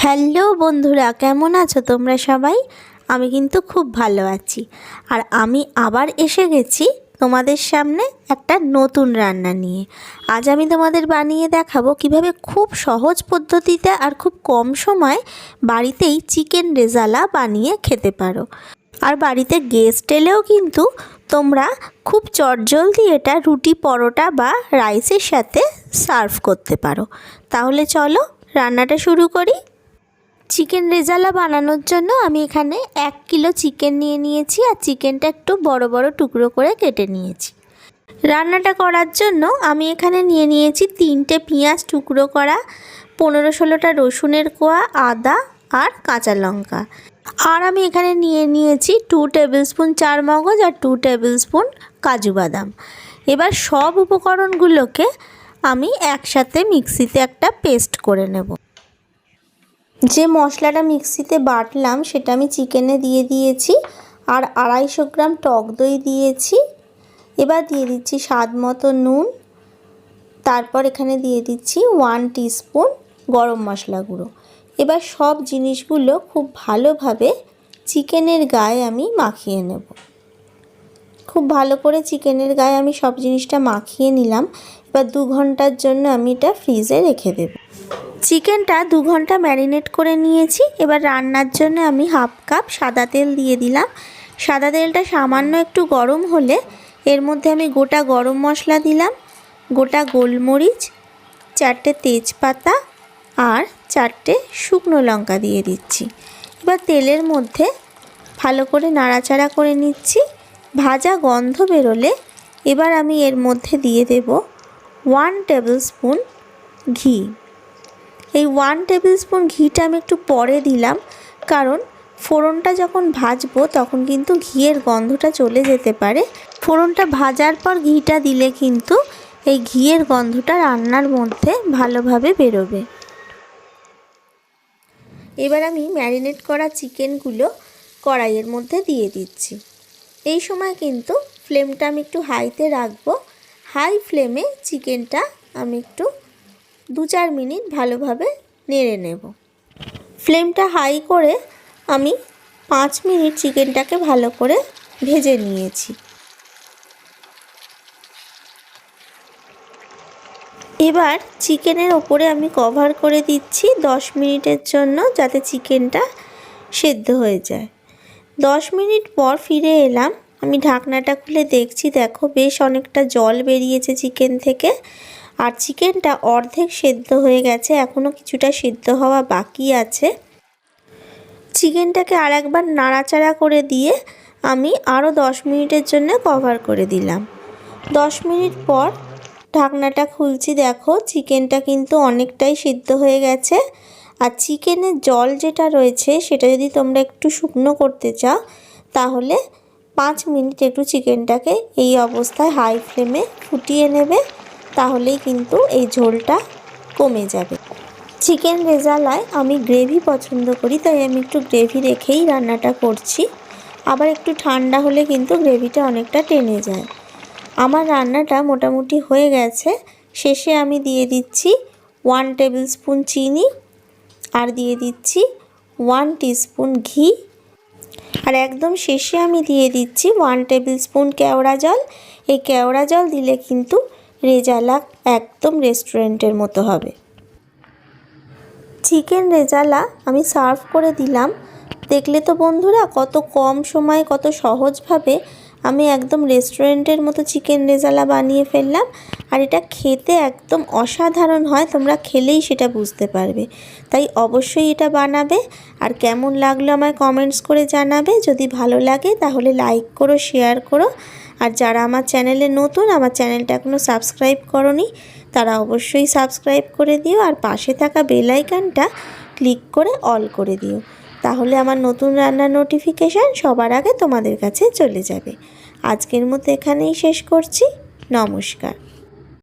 Hello বন্ধুরা, কেমন আছো তোমরা সবাই? আমি কিন্তু খুব ভালো আছি। আর আমি আবার এসে গেছি তোমাদের সামনে একটা নতুন রান্না নিয়ে। আজ আমি তোমাদের বানিয়ে দেখাবো কিভাবে খুব সহজ পদ্ধতিতে আর খুব কম সময় বাড়িতেই চিকেন রেজালা বানিয়ে খেতে পারো। আর বাড়িতে গেস্ট এলেও কিন্তু তোমরা খুব চটজলদি এটা রুটি, পরোটা বা রাইসের সাথে সার্ভ করতে পারো। তাহলে চলো রান্নাটা শুরু করি। চিকেন রেজালা বানানোর জন্য আমি এখানে 1 কিলো চিকেন নিয়ে নিয়েছি আর চিকেনটা একটু বড় বড় টুকরো করে কেটে নিয়েছি। রান্নাটা করার জন্য আমি এখানে নিয়ে নিয়েছি 3টে পেঁয়াজ টুকরো করা, 15-16টা রসুনের কোয়া, আদা আর কাঁচা লঙ্কা। আর আমি এখানে নিয়ে নিয়েছি 2 টেবিল স্পুন চারমগজ আর 2 টেবিল স্পুন কাজু বাদাম। এবার সব উপকরণগুলোকে আমি একসাথে মিক্সিতে একটা পেস্ট করে নেব। যে মশলাটা মিক্সিতে বাটলাম সেটা আমি চিকেনে দিয়ে দিয়েছি আর 250 গ্রাম টক দই দিয়েছি। এবার দিয়ে দিচ্ছি স্বাদ মতো নুন, তারপর এখানে দিয়ে দিচ্ছি 1 টিস্পুন গরম মশলা গুঁড়ো। এবার সব জিনিসগুলো খুব ভালোভাবে চিকেনের গায়ে আমি মাখিয়ে নেব। খুব ভালো করে চিকেনের গায়ে আমি সব জিনিসটা মাখিয়ে নিলাম। এবার 2 ঘন্টার জন্য আমি এটা ফ্রিজে রেখে দেব। চিকেনটা 2 ঘন্টা ম্যারিনেট করে নিয়েছি। এবার রান্নার জন্য আমি 1/2 কাপ সাদা তেল দিয়ে দিলাম। সাদা তেলটা সামান্য একটু গরম হলে এর মধ্যে আমি গোটা গরম মশলা দিলাম, গোটা গোলমরিচ, 4টে তেজপাতা আর 4টে শুকনো লঙ্কা দিয়ে দিচ্ছি। এবার তেলের মধ্যে ভালো করে নাড়াচাড়া করে নিচ্ছি। ভাজা গন্ধ বেরোলে এবার আমি এর মধ্যে দিয়ে দেব 1 টেবিল স্পুন ঘি। এই 1 টেবিল স্পুন ঘিটা আমি একটু পরে দিলাম, কারণ ফোড়নটা যখন ভাজবো তখন কিন্তু ঘিয়ের গন্ধটা চলে যেতে পারে। ফোড়নটা ভাজার পর ঘিটা দিলে কিন্তু এই ঘিয়ের গন্ধটা রান্নার মধ্যে ভালোভাবে বেরোবে। এবার আমি ম্যারিনেট করা চিকেনগুলো কড়াইয়ের মধ্যে দিয়ে দিচ্ছি। এই সময় কিন্তু ফ্লেমটা আমি একটু হাইতে রাখবো। হাই ফ্লেমে চিকেনটা আমি একটু 2-4 মিনিট ভালোভাবে নেড়ে নেব। ফ্লেমটা হাই করে আমি 5 মিনিট চিকেনটাকে ভালো করে ভেজে নিয়েছি। এবার চিকেনের ওপরে আমি কভার করে দিচ্ছি 10 মিনিটের জন্য, যাতে চিকেনটা সেদ্ধ হয়ে যায়। 10 মিনিট পর ফিরে এলাম। আমি ঢাকনাটা খুলে দেখছি, দেখো বেশ অনেকটা জল বেরিয়েছে চিকেন থেকে। আর চিকেনটা অর্ধেক সেদ্ধ হয়ে গেছে, এখনও কিছুটা সেদ্ধ হওয়া বাকি আছে। চিকেনটাকে আরেকবার নাড়াচাড়া করে দিয়ে আমি আরও 10 মিনিটের জন্য কভার করে দিলাম। 10 মিনিট পর ঢাকনাটা খুলছি, দেখো চিকেনটা কিন্তু অনেকটাই সিদ্ধ হয়ে গেছে। আর চিকেনের জল যেটা রয়েছে সেটা যদি তোমরা একটু শুকনো করতে চাও তাহলে 5 মিনিট একটু চিকেনটাকে এই অবস্থায় হাই ফ্লেমে ফুটিয়ে নেবে, তাহলেই কিন্তু এই ঝোলটা কমে যাবে। চিকেন রেজালায় আমি গ্রেভি পছন্দ করি, তাই আমি একটু গ্রেভি রেখেই রান্নাটা করছি। আবার একটু ঠান্ডা হলে কিন্তু গ্রেভিটা অনেকটা টেনে যায়। আমার রান্নাটা মোটামুটি হয়ে গেছে। শেষে আমি দিয়ে দিচ্ছি 1 টেবিল স্পুন চিনি আর দিয়ে দিচ্ছি 1 টিস্পুন ঘি। আর একদম শেষে আমি দিয়ে দিচ্ছি 1 টেবিল স্পুন কেওড়া জল। এই কেওড়া জল দিলে কিন্তু রেজালা একদম রেস্টুরেন্টের মতো হবে। চিকেন রেজালা আমি সার্ভ করে দিলাম। দেখলে তো বন্ধুরা, কত কম সময়ে কত সহজভাবে আমি একদম রেস্টুরেন্টের মতো চিকেন রেজালা বানিয়ে ফেললাম। আর এটা খেতে একদম অসাধারণ হয়, তোমরা খেলেই সেটা বুঝতে পারবে। তাই অবশ্যই এটা বানাবে। আর কেমন লাগলো আমায় কমেন্টস করে জানাবে। যদি ভালো লাগে তাহলে লাইক করো, শেয়ার করো। আর যারা আমার চ্যানেলে নতুন, আমার চ্যানেলটা এখনও সাবস্ক্রাইব করোনি, তারা অবশ্যই সাবস্ক্রাইব করে দিও। আর পাশে থাকা বেল আইকনটা ক্লিক করে অল করে দিও, তাহলে আমার নতুন রান্নার নোটিফিকেশান সবার আগে তোমাদের কাছে চলে যাবে। আজকের মতো এখানেই শেষ করছি। নমস্কার।